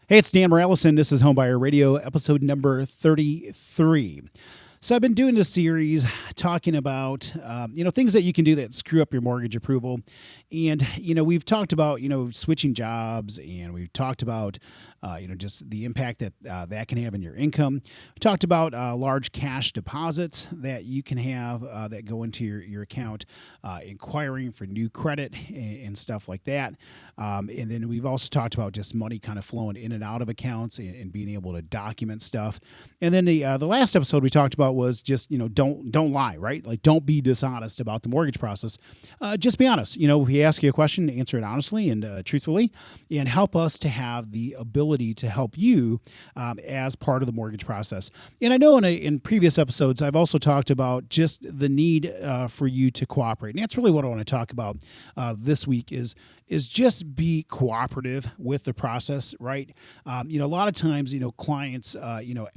Hey, it's Dan Moralez, and this is Homebuyer Radio, episode number 33. So I've been doing this series talking about, things that you can do that screw up your mortgage approval. And, we've talked about, switching jobs, and we've talked about, just the impact that that can have in your income. We talked about large cash deposits that you can have that go into your account, inquiring for new credit and stuff like that. And then we've also talked about just money kind of flowing in and out of accounts and being able to document stuff. And then the last episode we talked about was just, don't lie, right? Like, don't be dishonest about the mortgage process. Just be honest. If we ask you a question, answer it honestly and truthfully, and help us to have the ability to help you as part of the mortgage process. And I know in previous episodes, I've also talked about just the need for you to cooperate. And that's really what I want to talk about this week is just be cooperative with the process, right? A lot of times, clients,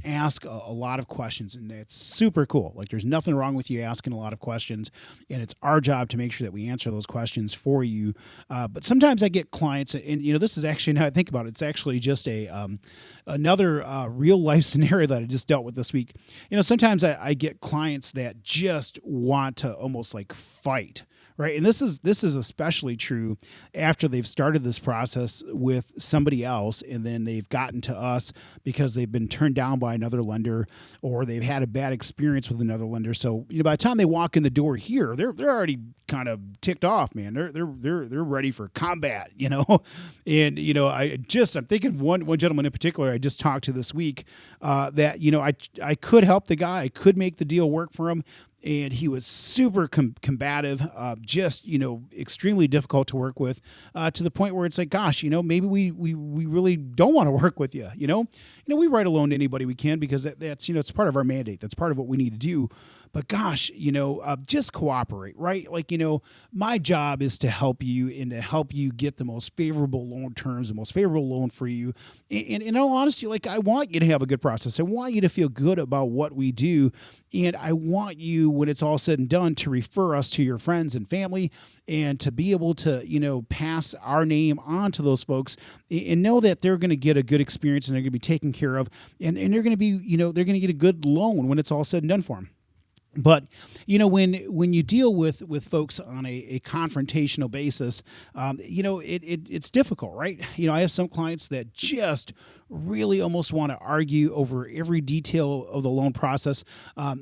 ask a lot of questions, and that's super cool. Like, there's nothing wrong with you asking a lot of questions, and it's our job to make sure that we answer those questions for you. But sometimes I get clients, and this is actually, now I think about it, it's actually just another real life scenario that I just dealt with this week. Sometimes I get clients that just want to almost like fight. Right. And this is especially true after they've started this process with somebody else, and then they've gotten to us because they've been turned down by another lender, or they've had a bad experience with another lender. So, by the time they walk in the door here, they're already kind of ticked off, man. They're ready for combat, And I'm thinking one gentleman in particular I just talked to this week that I could help the guy, I could make the deal work for him. And he was super combative, just, extremely difficult to work with, to the point where it's like, gosh, maybe we really don't want to work with you. We write a loan to anybody we can because that's, it's part of our mandate. That's part of what we need to do. But gosh, just cooperate, right? Like, my job is to help you and to help you get the most favorable loan terms, the most favorable loan for you. And in all honesty, like, I want you to have a good process. I want you to feel good about what we do. And I want you, when it's all said and done, to refer us to your friends and family and to be able to, pass our name on to those folks and know that they're going to get a good experience and they're going to be taken care of. And they're going to be, they're going to get a good loan when it's all said and done for them. But, when you deal with folks on a confrontational basis, it's difficult, right? I have some clients that just really almost want to argue over every detail of the loan process.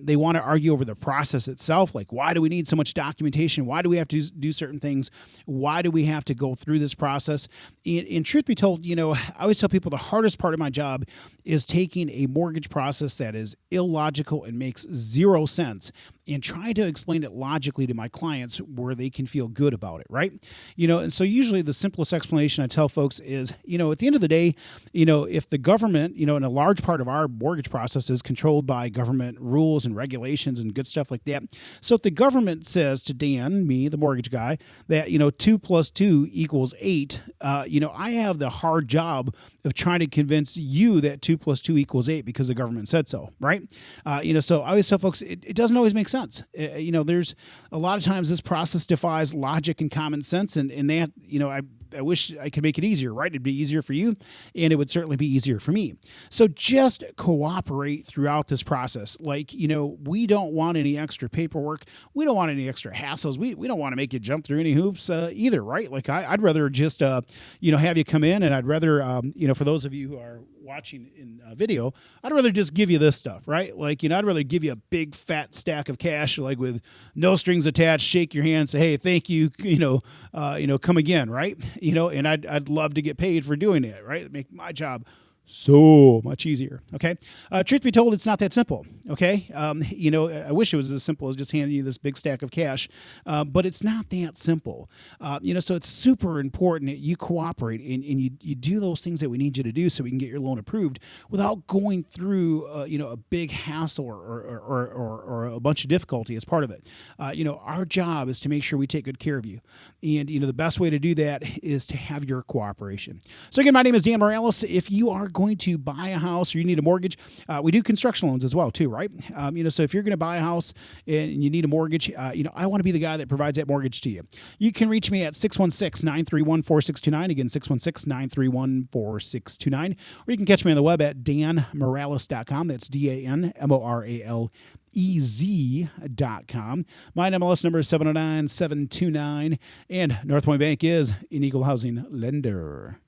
They want to argue over the process itself. Like, why do we need so much documentation? Why do we have to do certain things? Why do we have to go through this process? And truth be told, I always tell people the hardest part of my job is taking a mortgage process that is illogical and makes zero sense and trying to explain it logically to my clients where they can feel good about it, right? And so usually the simplest explanation I tell folks is, at the end of the day, if the government, and a large part of our mortgage process is controlled by government rules and regulations and good stuff like that. So if the government says to Dan, me, the mortgage guy, that, 2 + 2 = 8, I have the hard job of trying to convince you that 2 + 2 = 8 because the government said so, right? So I always tell folks, it doesn't always make sense. There's a lot of times this process defies logic and common sense, and that, I wish I could make it easier, right? It'd be easier for you, and it would certainly be easier for me. So just cooperate throughout this process. Like, we don't want any extra paperwork. We don't want any extra hassles. We don't want to make you jump through any hoops either, right? Like, I'd rather just, have you come in, and I'd rather, for those of you who are watching in video, I'd rather just give you this stuff, right? Like, I'd rather give you a big fat stack of cash, like with no strings attached, shake your hand, say, hey, thank you, come again, right? And I'd love to get paid for doing it, right? It'd make my job so much easier. Okay. Truth be told, it's not that simple. Okay. I wish it was as simple as just handing you this big stack of cash, but it's not that simple. So it's super important that you cooperate and you do those things that we need you to do so we can get your loan approved without going through, a big hassle or a bunch of difficulty as part of it. Our job is to make sure we take good care of you. And, the best way to do that is to have your cooperation. So again, my name is Dan Moralez. If you are going to buy a house or you need a mortgage, we do construction loans as well too, right? So if you're going to buy a house and you need a mortgage, I want to be the guy that provides that mortgage to you. You can reach me at 616-931-4629. Again, 616-931-4629. Or you can catch me on the web at danmoralez.com. That's DANMORALEZ.com. My NMLS number is 709-729. And Northpointe Bank is an equal housing lender.